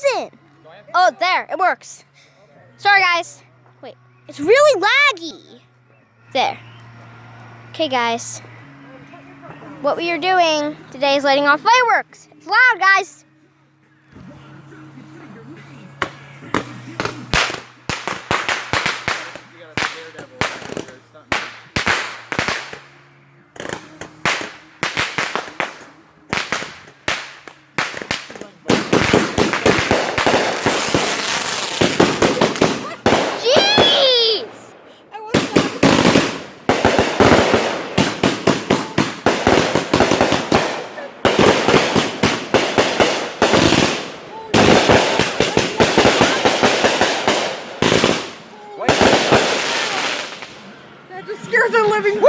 in. Oh, there, it works. Sorry, guys. Wait, it's really laggy. There. Okay, guys. What we are doing today is lighting off fireworks. It's loud, guys. That just scares the living. Me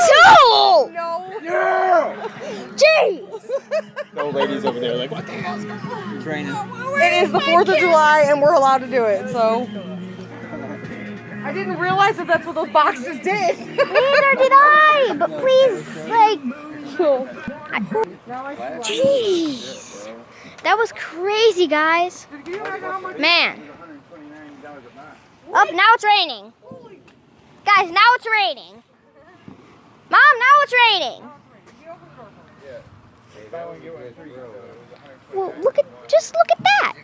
too! No. Yeah! Jeez! No ladies over there like, what the hell's going on? It's raining. It is the 4th of July and we're allowed to do it, so. I didn't realize that that's what those boxes did. Neither did I! But please, like... Jeez! That was crazy, guys. Man. Up, now it's raining. Guys, now it's raining. Mom, now it's raining. Well, just look at that.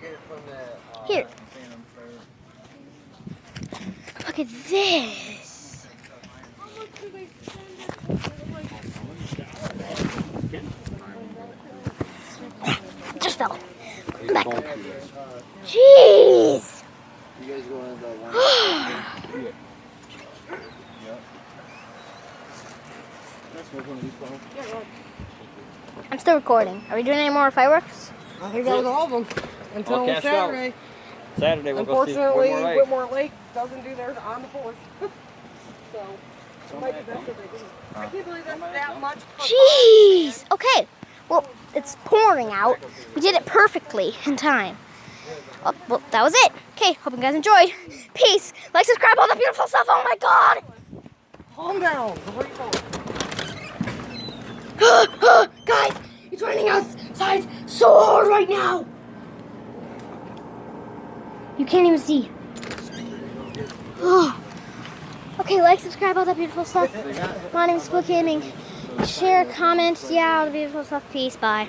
Here. Look at this. Just fell. Come back. Jeez. I'm still recording. Are we doing any more fireworks? I think that was all of them. Until Cash Saturday. out. Saturday we'll go see Unfortunately, Whitmore Lake. Whitmore Lake doesn't do theirs on the 4th. So, it might be best if they do. I can't believe that's that much. Jeez. Okay. Well, it's pouring out. We did it perfectly in time. Oh, well, that was it. Okay. Hope you guys enjoyed. Peace. Like, subscribe, all the beautiful stuff. Oh my God. Calm down. Great ball. Guys, it's raining outside so hard right now. You can't even see. Okay, like, subscribe, all that beautiful stuff. My name is Split Gaming. Share, comment, yeah, all the beautiful stuff. Peace, bye.